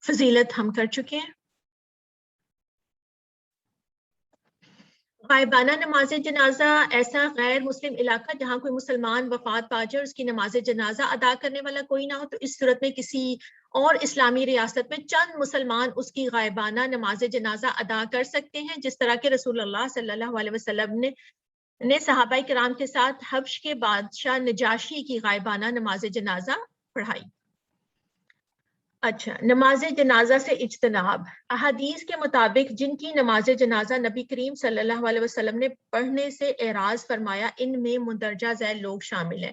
فضیلت ہم کر چکے ہیں. غائبانہ نماز جنازہ ایسا غیر مسلم علاقہ جہاں کوئی مسلمان وفات پا جائے اور اس کی نماز جنازہ ادا کرنے والا کوئی نہ ہو، تو اس صورت میں کسی اور اسلامی ریاست میں چند مسلمان اس کی غائبانہ نماز جنازہ ادا کر سکتے ہیں، جس طرح کہ رسول اللہ صلی اللہ علیہ وسلم نے صحابہ کرام کے ساتھ حبش کے بادشاہ نجاشی کی غائبانہ نماز جنازہ پڑھائی. اچھا، نماز جنازہ سے اجتناب. احادیث کے مطابق جن کی نماز جنازہ نبی کریم صلی اللہ علیہ وسلم نے پڑھنے سے اعراض فرمایا، ان میں مندرجہ ذیل لوگ شامل ہیں.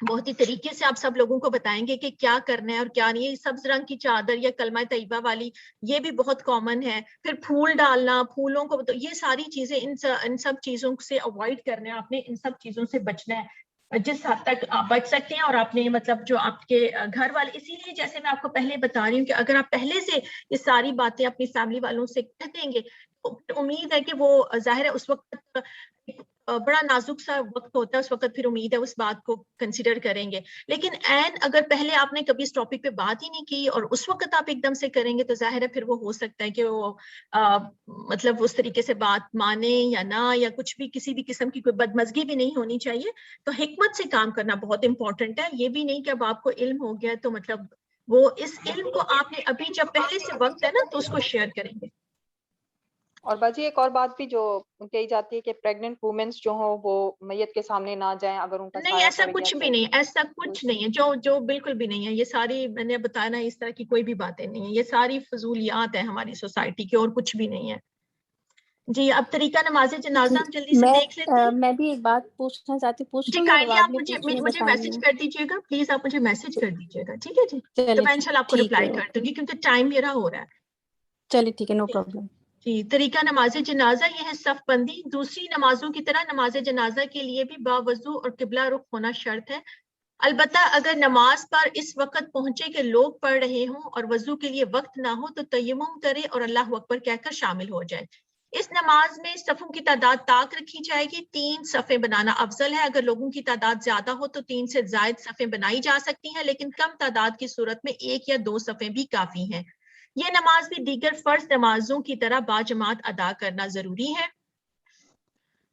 بہت ہی طریقے سے آپ سب لوگوں کو بتائیں گے کہ کیا کرنا ہے اور کیا نہیں. سبز رنگ کی چادر یا کلمہ طیبہ والی یہ بھی بہت کامن ہے. پھر پھول ڈالنا, پھولوں کو, تو یہ ساری چیزیں ان سب چیزوں سے اوائڈ کرنا ہے آپ نے, ان سب چیزوں سے بچنا ہے جس حد تک آپ بچ سکتے ہیں. اور آپ نے مطلب جو آپ کے گھر والے, اسی لیے جیسے میں آپ کو پہلے بتا رہی ہوں کہ اگر آپ پہلے سے یہ ساری باتیں اپنی فیملی والوں سے کہہ دیں گے تو امید ہے کہ وہ ظاہر ہے اس وقت بڑا نازک سا وقت ہوتا ہے, اس وقت پھر امید ہے اس بات کو کنسیڈر کریں گے. لیکن اگر پہلے آپ نے کبھی اس ٹاپک پہ بات ہی نہیں کی اور اس وقت آپ ایک دم سے کریں گے تو ظاہر ہے پھر وہ ہو سکتا ہے کہ وہ مطلب اس طریقے سے بات مانے یا نہ, یا کچھ بھی کسی بھی قسم کی کوئی بدمزگی بھی نہیں ہونی چاہیے. تو حکمت سے کام کرنا بہت امپورٹنٹ ہے. یہ بھی نہیں کہ اب آپ کو علم ہو گیا تو مطلب وہ اس علم کو آپ نے ابھی جب پہلے سے وقت ہے نا تو اس کو شیئر کریں گے. اور باجی ایک اور بات بھی جو کہی جاتی ہے کہ پریگننٹ وومنس جو ہوں وہ میت کے سامنے نہ جائیں اگر ان کا نہیں, سایہ ایسا پڑ کچھ گیا بھی تو. نہیں, ایسا کچھ نہیں ہے, جو بالکل بھی نہیں ہے. یہ ساری میں نے بتایا نا, اس طرح کی کوئی بھی باتیں نہیں ہیں. یہ ساری فضولیات ہیں ہماری سوسائٹی کی اور کچھ بھی نہیں ہے. جی, اب طریقہ نماز جنازہ ہم جلدی سے دیکھ لیتے ہیں. میں بھی ایک بات پوچھنا چاہتی ہوں, پوچھ جی لوں یا کائنڈلی بعد آپ میں پوچھوں یا مجھے بتائیں میسج گے؟ کر دیجیے گا پلیز, آپ مجھے میسج کر دیجیے گا, ٹھیک ہے جی؟ تو چلیے میں انشاءاللہ آپ کو ٹھیک ہے, رپلائی کر دوں گی کیونکہ ٹائم میرا ہو رہا ہے. چلیے ٹھیک ہے, نو پرابلم. جی, طریقہ نماز جنازہ یہ ہے صف بندی. دوسری نمازوں کی طرح نماز جنازہ کے لیے بھی باوضو اور قبلہ رخ ہونا شرط ہے. البتہ اگر نماز پر اس وقت پہنچے کہ لوگ پڑھ رہے ہوں اور وضو کے لیے وقت نہ ہو تو تیمم کرے اور اللہ اکبر کہہ کر شامل ہو جائے. اس نماز میں صفوں کی تعداد طاق رکھی جائے گی. 3 صفیں بنانا افضل ہے. اگر لوگوں کی تعداد زیادہ ہو تو 3 سے زائد صفیں بنائی جا سکتی ہیں, لیکن کم تعداد کی صورت میں 1 یا 2 صفیں بھی کافی ہیں. یہ نماز بھی دیگر فرض نمازوں کی طرح باجماعت ادا کرنا ضروری ہے.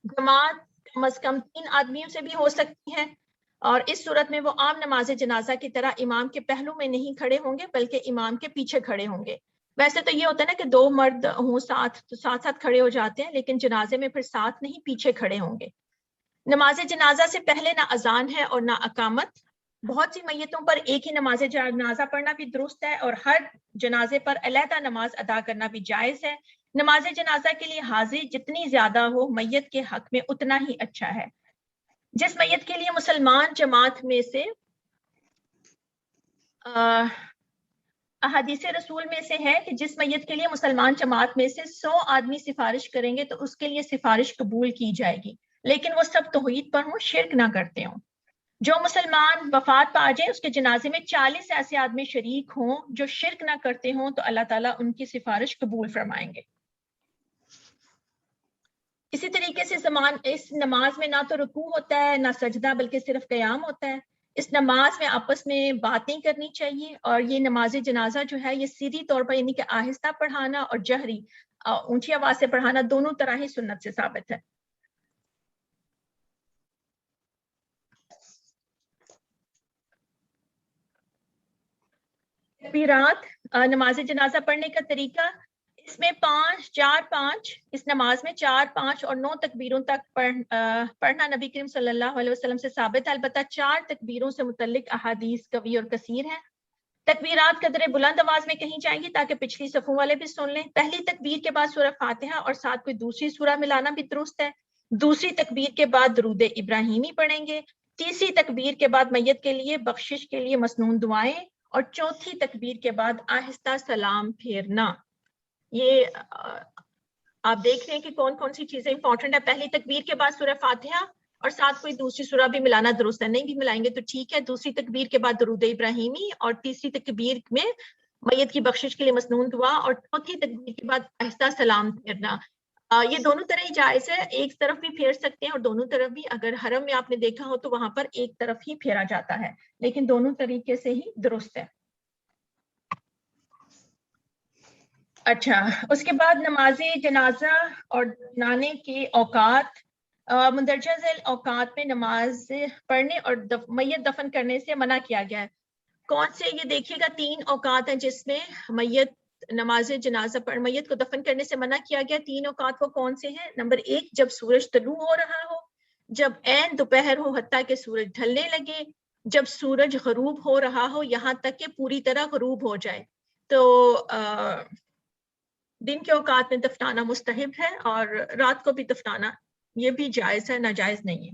جماعت کم از کم 3 آدمیوں سے بھی ہو سکتی ہے, اور اس صورت میں وہ عام نماز جنازہ کی طرح امام کے پہلو میں نہیں کھڑے ہوں گے بلکہ امام کے پیچھے کھڑے ہوں گے. ویسے تو یہ ہوتا ہے نا کہ 2 مرد ہوں ساتھ تو ساتھ کھڑے ہو جاتے ہیں, لیکن جنازے میں پھر ساتھ نہیں پیچھے کھڑے ہوں گے. نماز جنازہ سے پہلے نہ اذان ہے اور نہ اقامت. بہت سی میتوں پر ایک ہی نماز جنازہ پڑھنا بھی درست ہے اور ہر جنازے پر علیحدہ نماز ادا کرنا بھی جائز ہے. نماز جنازہ کے لیے حاضری جتنی زیادہ ہو میت کے حق میں اتنا ہی اچھا ہے. جس میت کے لیے مسلمان جماعت میں سے احادیث رسول میں سے ہے کہ جس میت کے لیے مسلمان جماعت میں سے 100 آدمی سفارش کریں گے تو اس کے لیے سفارش قبول کی جائے گی, لیکن وہ سب توحید پر ہوں, شرک نہ کرتے ہوں. جو مسلمان وفات پا جائے اس کے جنازے میں 40 ایسے آدمی شریک ہوں جو شرک نہ کرتے ہوں تو اللہ تعالیٰ ان کی سفارش قبول فرمائیں گے. اسی طریقے سے اس نماز میں نہ تو رکوع ہوتا ہے نہ سجدہ بلکہ صرف قیام ہوتا ہے. اس نماز میں آپس میں باتیں کرنی چاہیے, اور یہ نماز جنازہ جو ہے یہ سیدھی طور پر یعنی کہ آہستہ پڑھانا اور جہری اونچی آواز سے پڑھانا دونوں طرح ہی سنت سے ثابت ہے. تکبیرات نماز جنازہ پڑھنے کا طریقہ, اس میں 5 4 5 اس نماز میں 4 5 اور 9 تکبیروں تک پڑھنا نبی کریم صلی اللہ علیہ وسلم سے ثابت ہے. البتہ 4 تکبیروں سے متعلق احادیث قوی اور کثیر ہیں. تکبیرات قدر بلند آواز میں کہیں جائیں گی تاکہ پچھلی صفوں والے بھی سن لیں. پہلی تکبیر کے بعد سورہ فاتحہ اور ساتھ کوئی دوسری سورہ ملانا بھی درست ہے. دوسری تکبیر کے بعد درود ابراہیمی پڑھیں گے. تیسری تکبیر کے بعد میت کے لیے بخشش کے لیے مسنون دعائیں, اور چوتھی تکبیر کے بعد آہستہ سلام پھیرنا. یہ آپ دیکھ رہے ہیں کہ کون کون سی چیزیں امپورٹنٹ ہے. پہلی تکبیر کے بعد سورہ فاتحہ اور ساتھ کوئی دوسری سورہ بھی ملانا درست ہے, نہیں بھی ملائیں گے تو ٹھیک ہے. دوسری تکبیر کے بعد درود ابراہیمی, اور تیسری تکبیر میں میت کی بخشش کے لیے مسنون دعا, اور چوتھی تکبیر کے بعد آہستہ سلام پھیرنا. یہ دونوں طرح ہی جائز ہے, ایک طرف بھی پھیر سکتے ہیں اور دونوں طرف بھی. اگر حرم میں آپ نے دیکھا ہو تو وہاں پر ایک طرف ہی پھیرا جاتا ہے, لیکن دونوں طریقے سے ہی درست ہے. اچھا, اس کے بعد نماز جنازہ اور دفنانے کے اوقات. مندرجہ ذیل اوقات میں نماز پڑھنے اور میت دفن کرنے سے منع کیا گیا ہے. کون سے؟ یہ دیکھیے گا 3 اوقات ہیں جس میں نماز جنازہ پر میت کو دفن کرنے سے منع کیا گیا. 3 اوقات وہ کون سے ہیں؟ نمبر 1 جب سورج طلوع ہو رہا ہو, جب عین دوپہر ہو حتیٰ کہ سورج ڈھلنے لگے, جب سورج غروب ہو رہا ہو یہاں تک کہ پوری طرح غروب ہو جائے. تو دن کے اوقات میں دفنانا مستحب ہے اور رات کو بھی دفنانا یہ بھی جائز ہے, ناجائز نہیں ہے.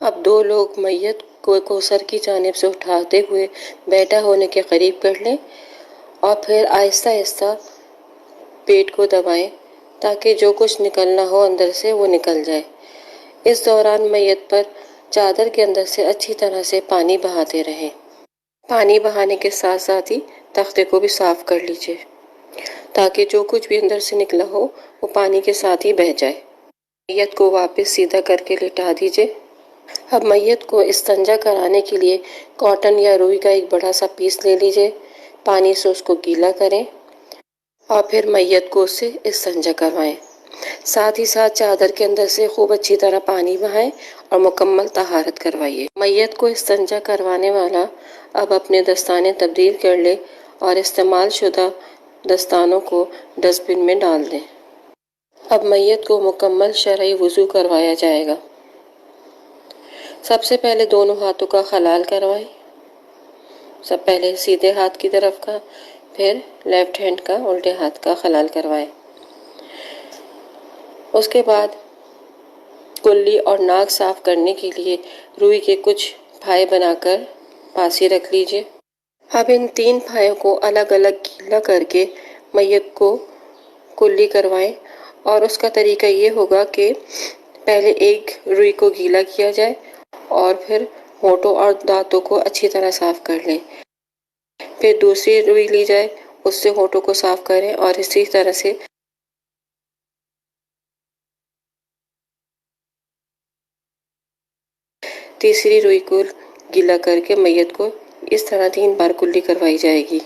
اب 2 لوگ میت کو سر کی جانب سے اٹھاتے ہوئے بیٹھا ہونے کے قریب کر لیں اور پھر آہستہ آہستہ پیٹ کو دبائیں تاکہ جو کچھ نکلنا ہو اندر سے وہ نکل جائے۔ اس دوران میت پر چادر کے اندر سے اچھی طرح سے پانی بہاتے رہیں۔ پانی بہانے کے ساتھ ساتھ ہی تختے کو بھی صاف کر لیجیے تاکہ جو کچھ بھی اندر سے نکلا ہو وہ پانی کے ساتھ ہی بہہ جائے۔ میت کو واپس سیدھا کر کے لٹا دیجیے۔ اب میت کو استنجا کرانے کے لیے کاٹن یا روئی کا ایک بڑا سا پیس لے لیجیے، پانی سے اس کو گیلا کریں اور پھر میت کو اس سے استنجا کروائیں۔ ساتھ ہی ساتھ چادر کے اندر سے خوب اچھی طرح پانی بہائیں اور مکمل طہارت کروائیے۔ میت کو استنجا کروانے والا اب اپنے دستانے تبدیل کر لے اور استعمال شدہ دستانوں کو ڈسٹ بن میں ڈال دیں۔ اب میت کو مکمل شرعی وضو کروایا جائے گا۔ سب سے پہلے دونوں ہاتھوں کا خلال کروائیں۔ سب پہلے سیدھے ہاتھ کی طرف کا، پھر لیفٹ ہینڈ کا الٹے ہاتھ کا خلال کروائیں۔ اس کے بعد کلی اور ناک صاف کرنے کے لیے روئی کے کچھ پھائے بنا کر پاس ہی رکھ لیجیے۔ اب ان 3 پھایوں کو الگ الگ گیلا کر کے میت کو کلی کروائیں اور اس کا طریقہ یہ ہوگا کہ پہلے ایک روئی کو گیلا کیا جائے اور پھر ہونٹوں اور دانتوں کو اچھی طرح صاف کر لیں۔ پھر دوسری روئی لی جائے، اس سے ہونٹوں کو صاف کریں اور اسی طرح سے تیسری روئی کو گیلا کر کے میت کو اس طرح 3 بار کلی کروائی جائے گی۔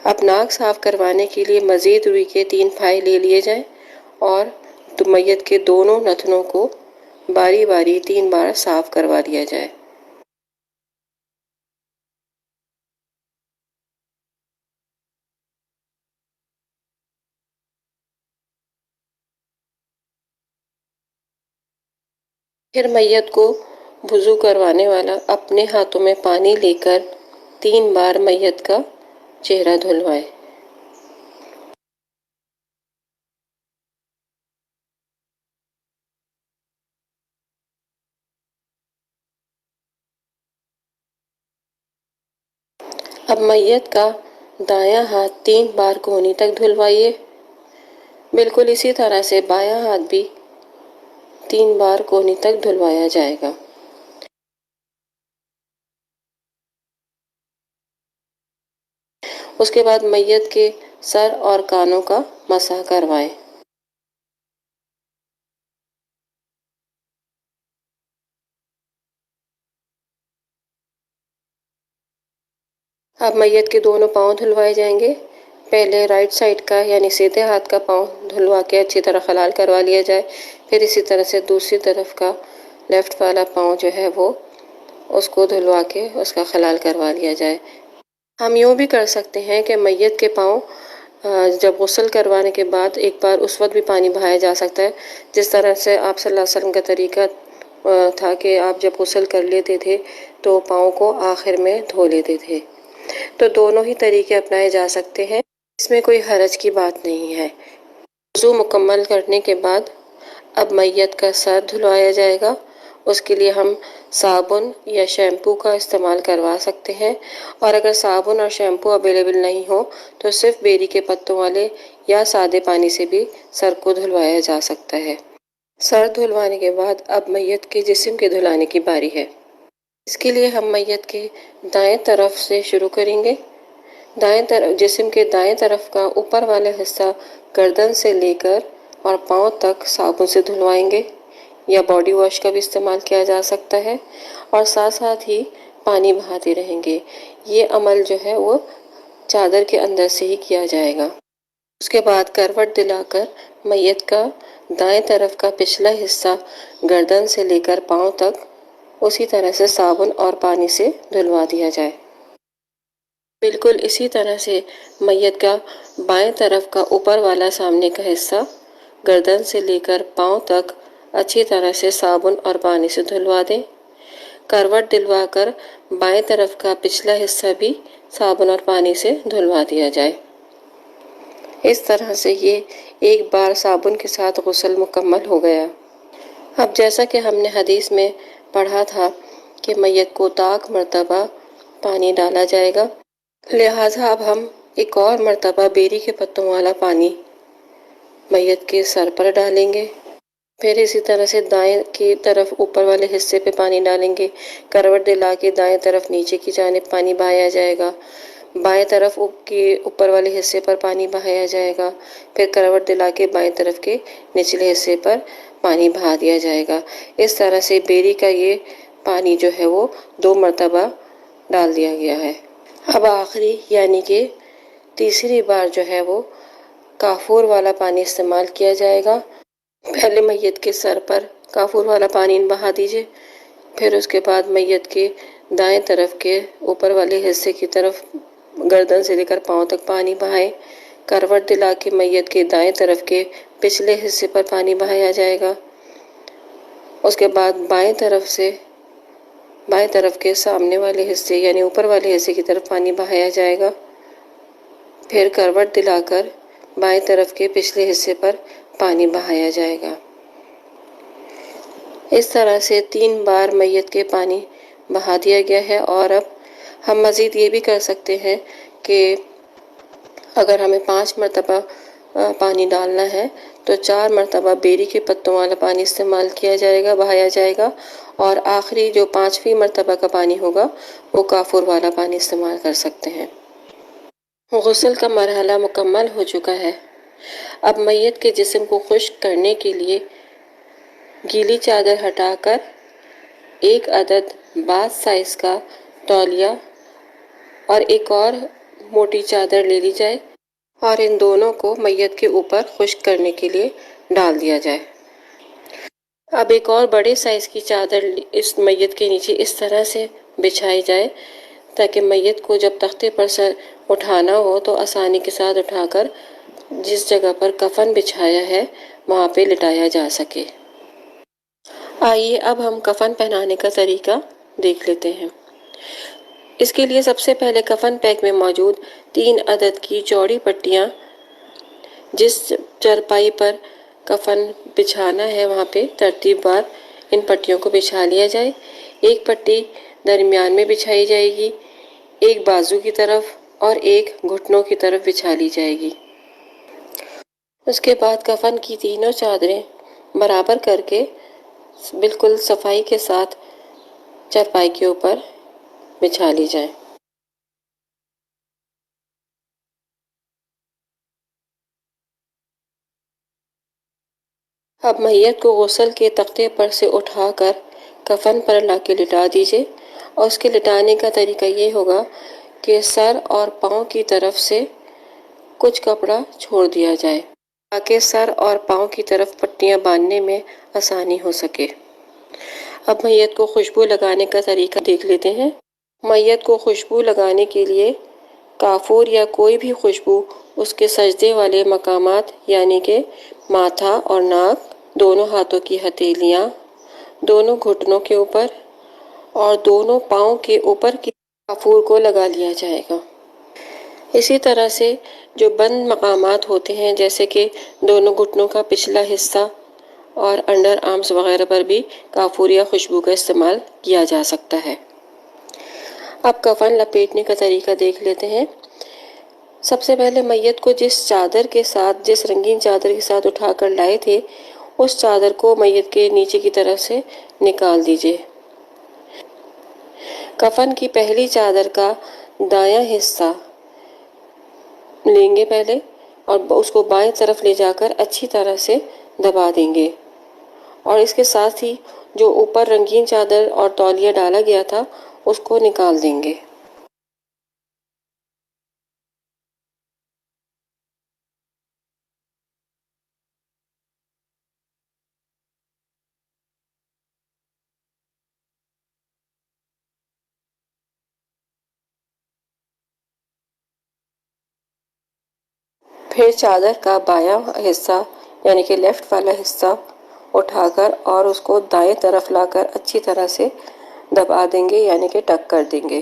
اب ناک صاف کروانے کے لیے مزید روئی کے 3 پھائے لے لیے جائیں اور میت کے دونوں نتنوں کو باری باری 3 بار صاف کروا دیا جائے۔ پھر میت کو وضو کروانے والا اپنے ہاتھوں میں پانی لے کر 3 بار میت کا چہرہ دھلوائے۔ اب میت کا دایاں ہاتھ 3 بار کہنی تک دھلوائیے۔ بالکل اسی طرح سے بایاں ہاتھ بھی 3 بار کہنی تک دھلوایا جائے گا۔ اس کے بعد میت کے سر اور کانوں کا مسح کروائیں۔ اب میت کے دونوں پاؤں دھلوائے جائیں گے۔ پہلے رائٹ سائڈ کا یعنی سیدھے ہاتھ کا پاؤں دھلوا کے اچھی طرح خلال کروا لیا جائے، پھر اسی طرح سے دوسری طرف کا لیفٹ والا پاؤں جو ہے وہ اس کو دھلوا کے اس کا خلال کروا لیا جائے۔ ہم یوں بھی کر سکتے ہیں کہ میت کے پاؤں جب غسل کروانے کے بعد ایک بار اس وقت بھی پانی بہایا جا سکتا ہے، جس طرح سے آپ صلی اللہ علیہ وسلم کا طریقہ تھا کہ آپ جب غسل کر لیتے تھے تو پاؤں کو آخر میں دھو لیتے تھے۔ تو دونوں ہی طریقے اپنائے جا سکتے ہیں، اس میں کوئی حرج کی بات نہیں ہے۔ وضو مکمل کرنے کے بعد اب میت کا سر دھلوایا جائے گا۔ اس کے لیے ہم صابن یا شیمپو کا استعمال کروا سکتے ہیں، اور اگر صابن اور شیمپو اویلیبل نہیں ہو تو صرف بیری کے پتوں والے یا سادے پانی سے بھی سر کو دھلوایا جا سکتا ہے۔ سر دھلوانے کے بعد اب میت کے جسم کے دھلانے کی باری ہے۔ اس کے لیے ہم میت کے دائیں طرف سے شروع کریں گے۔ جسم کے دائیں طرف کا اوپر والا حصہ گردن سے لے کر اور پاؤں تک صابن سے دھلوائیں گے، یا باڈی واش کا بھی استعمال کیا جا سکتا ہے، اور ساتھ ساتھ ہی پانی بہاتے رہیں گے۔ یہ عمل جو ہے وہ چادر کے اندر سے ہی کیا جائے گا۔ اس کے بعد کروٹ دلا کر میت کا دائیں طرف کا پچھلا حصہ گردن سے لے کر پاؤں تک اسی طرح سے صابن اور پانی سے دھلوا دیا جائے۔ بالکل اسی طرح سے میت کا بائیں طرف کا اوپر والا سامنے کا حصہ گردن سے لے کر پاؤں تک اچھی طرح سے صابن اور پانی سے دھلوا دیں۔ کروٹ دلوا کر بائیں طرف کا پچھلا حصہ بھی صابن اور پانی سے دھلوا دیا جائے۔ اس طرح سے یہ ایک بار صابن کے ساتھ غسل مکمل ہو گیا۔ اب جیسا کہ ہم نے حدیث میں پڑھا تھا کہ میت کو طاق مرتبہ پانی ڈالا جائے گا، لہٰذا اب ہم ایک اور مرتبہ بیری کے پتوں والا پانی میت کے سر پر ڈالیں گے. پھر اسی طرح سے دائیں کی طرف اوپر والے حصے پہ پانی ڈالیں گے، کروٹ دلا کے دائیں طرف نیچے کی جانب پانی بہایا جائے گا، بائیں طرف کے اوپر والے حصے پر پانی بہایا جائے گا، پھر کروٹ دلا کے بائیں طرف کے نچلے حصے پر پانی بہا دیا جائے گا. اس طرح سے بیری کا یہ پانی جو ہے وہ 2 مرتبہ ڈال دیا گیا ہے. اب آخری یعنی کہ تیسری بار جو ہے وہ کافور والا پانی استعمال کیا جائے گا. پہلے میت کے سر پر کافور والا پانی بہا دیجیے، پھر اس کے بعد میت کے دائیں طرف کے اوپر والے حصے کی طرف گردن سے لے کر پاؤں تک پانی بہائیں، کروٹ دلا کے میت کے دائیں طرف کے پچھلے حصے پر پانی بہایا جائے گا. اس کے بعد بائیں طرف کے سامنے والے حصے یعنی اوپر والے حصے کی طرف پانی بہایا جائے گا، پھر کروٹ دلا کر بائیں طرف کے پچھلے حصے پر پانی بہایا جائے گا. اس طرح سے 3 بار میت کے پانی بہا دیا گیا ہے. اور اب ہم مزید یہ بھی کر سکتے ہیں کہ اگر ہمیں 5 مرتبہ پانی ڈالنا ہے تو 4 مرتبہ بیری کے پتوں والا پانی استعمال کیا جائے گا، بہایا جائے گا، اور آخری جو 5ویں مرتبہ کا پانی ہوگا وہ کافور والا پانی استعمال کر سکتے ہیں. غسل کا مرحلہ مکمل ہو چکا ہے. اب میت کے جسم کو خشک کرنے کے لیے گیلی چادر ہٹا کر 1 عدد باز سائز کا تولیہ اور ایک اور موٹی چادر لے لی جائے اور ان دونوں کو میت کے اوپر خشک کرنے کے لیے ڈال دیا جائے. اب ایک اور بڑے سائز کی چادر اس میت کے نیچے اس طرح سے بچھائی جائے تاکہ میت کو جب تختے پر سے اٹھانا ہو تو آسانی کے ساتھ اٹھا کر جس جگہ پر کفن بچھایا ہے وہاں پہ لٹایا جا سکے. آئیے اب ہم کفن پہنانے کا طریقہ دیکھ لیتے ہیں. اس کے لیے سب سے پہلے کفن پیک میں موجود 3 عدد کی چوڑی پٹیاں جس چرپائی پر کفن بچھانا ہے وہاں پہ ترتیب بار ان پٹیوں کو بچھا لیا جائے. ایک پٹی درمیان میں بچھائی جائے گی، ایک بازو کی طرف اور ایک گھٹنوں کی طرف بچھا لی جائے گی. اس کے بعد کفن کی تینوں چادریں برابر کر کے بالکل صفائی کے ساتھ چرپائی کے اوپر بچھا لی جائیں. اب میت کو غسل کے تختے پر سے اٹھا کر کفن پر لا کے لٹا دیجیے. اور اس کے لٹانے کا طریقہ یہ ہوگا کہ سر اور پاؤں کی طرف سے کچھ کپڑا چھوڑ دیا جائے تاکہ سر اور پاؤں کی طرف پٹیاں باندھنے میں آسانی ہو سکے. اب میت کو خوشبو لگانے کا طریقہ دیکھ لیتے ہیں. میت کو خوشبو لگانے کے لیے کافور یا کوئی بھی خوشبو اس کے سجدے والے مقامات یعنی کہ ماتھا اور ناک، دونوں ہاتھوں کی ہتھیلیاں، دونوں گھٹنوں کے اوپر اور دونوں پاؤں کے اوپر کی کافور کو لگا لیا جائے گا. اسی طرح سے جو بند مقامات ہوتے ہیں جیسے کہ دونوں گھٹنوں کا پچھلا حصہ اور انڈر آرمز وغیرہ پر بھی کافور یا خوشبو کا استعمال کیا جا سکتا ہے. اب کفن لپیٹنے کا طریقہ دیکھ لیتے ہیں. سب سے پہلے میت کو جس رنگین چادر کے ساتھ اٹھا کر لائے تھے اس چادر کو میت کے نیچے کی طرف سے نکال دیجیے. کفن کی پہلی چادر کا دایاں حصہ لیں گے پہلے اور اس کو بائیں طرف لے جا کر اچھی طرح سے دبا دیں گے اور اس کے ساتھ ہی جو اوپر رنگین چادر اور تولیہ ڈالا گیا تھا اس کو نکال دیں گے. پھر چادر کا بایاں حصہ یعنی کہ لیفٹ والا حصہ اٹھا کر اور اس کو دائیں طرف لا کر اچھی طرح سے دبا دیں گے یعنی کہ ٹک کر دیں گے.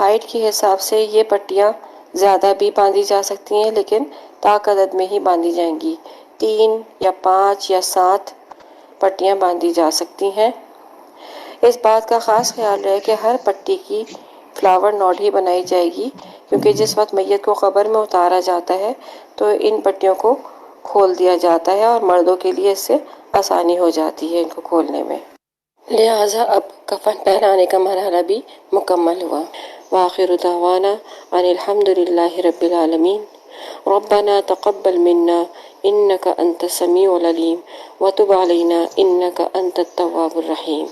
ہائٹ کے حساب سے یہ پٹیاں زیادہ بھی باندھی جا سکتی ہیں، لیکن طاق عدد میں ہی باندھی جائیں گی۔ 3 یا 5 یا 7 پٹیاں باندھی جا سکتی ہیں۔ اس بات کا خاص خیال رہے کہ ہر پٹی کی فلاور نوٹ ہی بنائی جائے گی، کیونکہ جس وقت میت کو قبر میں اتارا جاتا ہے تو ان پٹیوں کو کھول دیا جاتا ہے اور مردوں کے لیے اس سے آسانی ہو جاتی ہے ان کو کھولنے میں۔ لہٰذا اب کفن پہنانے کا مرحلہ بھی مکمل ہوا۔ وآخر دعوانا ان الحمد للہ رب العالمین۔ ربنا تقبل منا انک انت السمیع العلیم وتب علینا انک انت التواب الرحیم۔